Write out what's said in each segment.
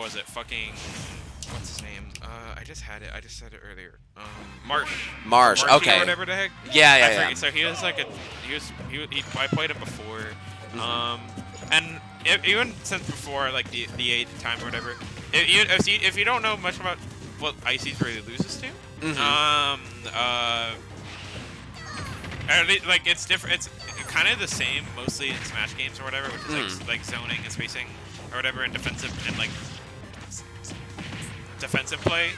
was it? Fucking what's his name? I just had it. I just said it earlier. Marsh. Marsh. Okay. Or whatever the heck. Yeah. So he was like I played him before. And even since before, like the 8th time or whatever, if you don't know much about what Ices really loses to, like it's different. It's kind of the same mostly in Smash games or whatever, which is like zoning and spacing or whatever, and defensive play.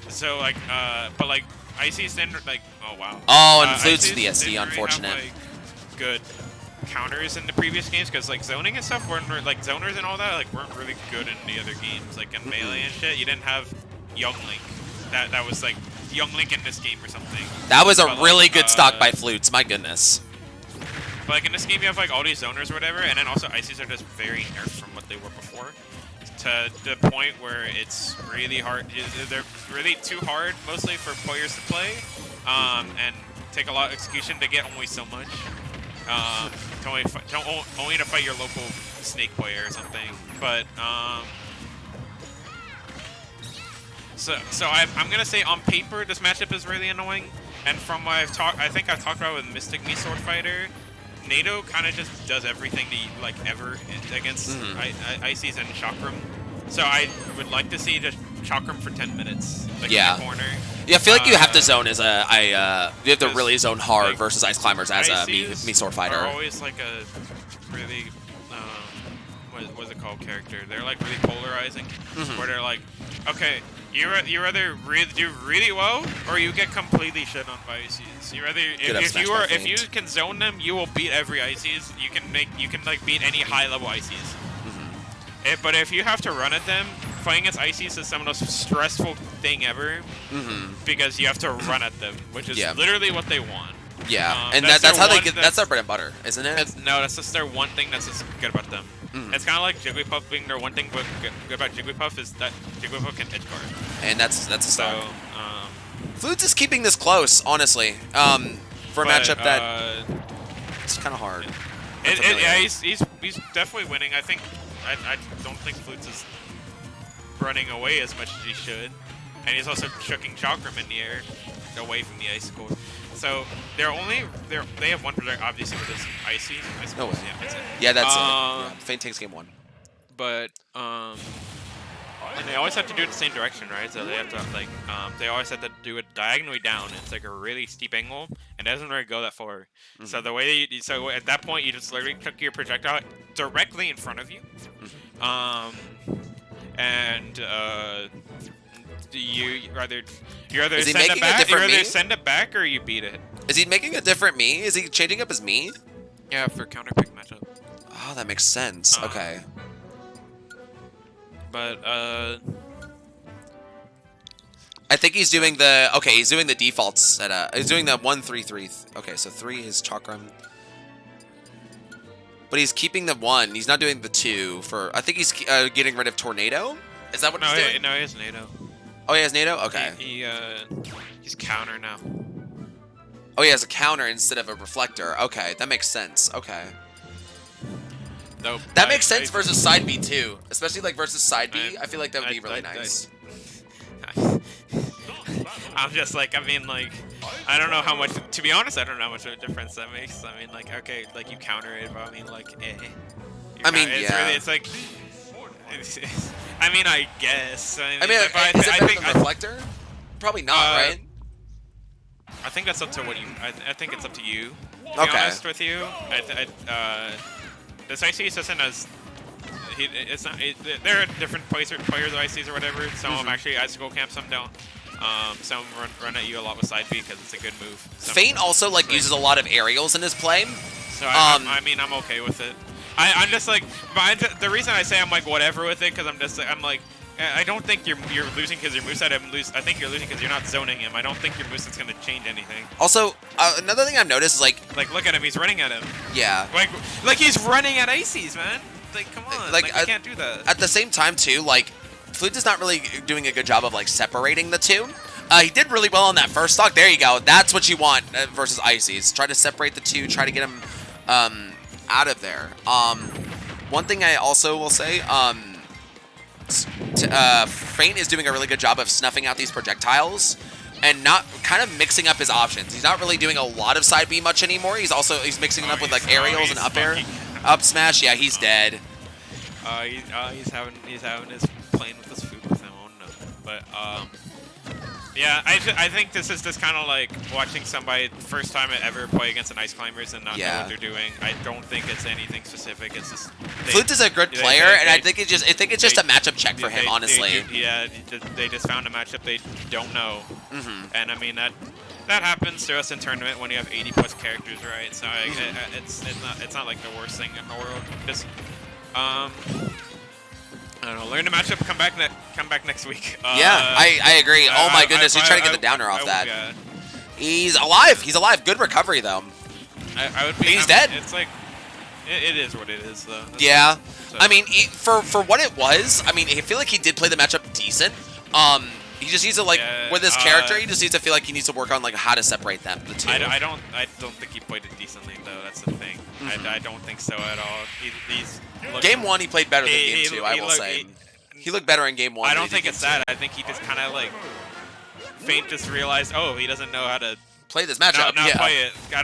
So like, but like Ices didn't like. Oh wow. Oh, and Flootz the SD, unfortunate. Have, like, good counters in the previous games because like zoning and stuff weren't like zoners and all that like weren't really good in the other games like in Melee and shit. You didn't have Young Link. That was like Young Link in this game or something. That was a really good stock by Flootz. My goodness. But like in this game you have like all these zoners or whatever, and then also Ices are just very nerfed from what they were before to the point where it's really hard. They're really too hard mostly for players to play, and take a lot of execution to get only so much. Only to fight your local snake player or something. But so I'm gonna say on paper this matchup is really annoying, and from what I think I've talked about with Mystic Me Swordfighter, NATO kind of just does everything like ever against Ices and Chakram. So I would like to see just Chakram for 10 minutes, like in the corner. Yeah, I feel like you have to zone as you have to really zone hard like, versus Ice Climbers as a me Swordfighter. Are always like a really what's it called character? They're like really polarizing, where they're like, okay, you either do really well or you get completely shit on by Ices. You rather if you can zone them, you will beat every Ices. You can like beat any high level Ices. But if you have to run at them, fighting against Ices is some of the most stressful thing ever, because you have to run at them, which is literally what they want. Yeah, and that's how they get. That's their bread and butter, isn't it? No, that's just their one thing that's just good about them. It's kind of like Jigglypuff being their one thing good about Jigglypuff is that Jigglypuff can edge guard. And that's a stock. So, Flootz is keeping this close, honestly. For a matchup that it's kind of hard. Yeah, he's definitely winning. I don't think Flootz is running away as much as he should, and he's also chucking Chakram in the air away from the icicles. So they have one project obviously with this icy. No way. Yeah, that's it. Yeah, that's it. Feint takes game 1. But and they always have to do it the same direction, right? So they have to like they always have to do it diagonally down. It's like a really steep angle, and it doesn't really go that far. So the way so at that point you just literally took your projectile directly in front of you, and you either send it back or you beat it. Is he making a different me? Is he changing up his me? Yeah, for counter pick matchup. Oh, that makes sense. Okay. But I think he's doing the he's doing the default setup. He's doing the 1-3-3. Okay, so 3 is Chakram. But he's keeping the 1. He's not doing the 2 for. I think he's getting rid of Tornado. Is that what he's doing? No, he has NATO. Oh, he has NATO? Okay. He's counter now. Oh, he has a counter instead of a reflector. Okay, that makes sense. Okay. Nope, that makes sense versus side B too, especially like versus side B. I feel like that would be really nice. I'm just like, I mean, like, I don't know how much. To be honest, I don't know how much of a difference that makes. I mean, like, okay, like you counter it, but I mean, like, I mean, yeah. It's like. I mean, I guess. I mean, is it better than reflector? Probably not, right? I think that's up to what you. I think it's up to you. To be honest with you, this IC isn't as. It's not. There are different players of ICs or whatever. Some of them actually icicle camp, some don't. Some run at you a lot with side B because it's a good move. Feint also like uses a lot of aerials in his play. So I mean, I'm okay with it. I'm just like, the reason I say I'm like whatever with it because I'm like, I don't think you're losing because your moveset. I think you're losing because you're not zoning him. I don't think your moveset's gonna change anything. Also, another thing I've noticed is like look at him. He's running at him. Yeah. Like he's running at Ices, man. Like come on. Like you can't do that. At the same time too, like Flootz is not really doing a good job of like separating the two. He did really well on that first stock. There you go. That's what you want versus Ices. Try to separate the two. Try to get him out of there. One thing I also will say, to Feint is doing a really good job of snuffing out these projectiles and not kind of mixing up his options. He's not really doing a lot of side B much anymore. He's mixing it up with like aerials and up air, up smash. Yeah, he's dead. He's having his playing with his food with him. Oh no, but yeah, I think this is just kind of like watching somebody first time ever play against an Ice Climbers and not know what they're doing. I don't think it's anything specific. It's just Flootz is a good player, and I think it's just a matchup check for him, honestly. They just found a matchup they don't know, and I mean that happens to us in tournament when you have 80+ characters, right? So it's not like the worst thing in the world. Just I don't know. Learn the matchup. Come back next week. Yeah, I agree. Oh my goodness, he's trying to get the downer off that. Yeah. He's alive. He's alive. Good recovery though. He's dead. It's like it is what it is though. Yeah. So. I mean, for what it was, I mean, I feel like he did play the matchup decent. He just needs to with his character, he just needs to feel like he needs to work on like how to separate them, the two. I don't think he played it decently though. That's the thing. I don't think so at all. Game 1 he played better than Game 2. I will say he looked better in Game 1. I don't think it's that. I think he just kind of like Feint just realized, oh, he doesn't know how to play this matchup. Play it.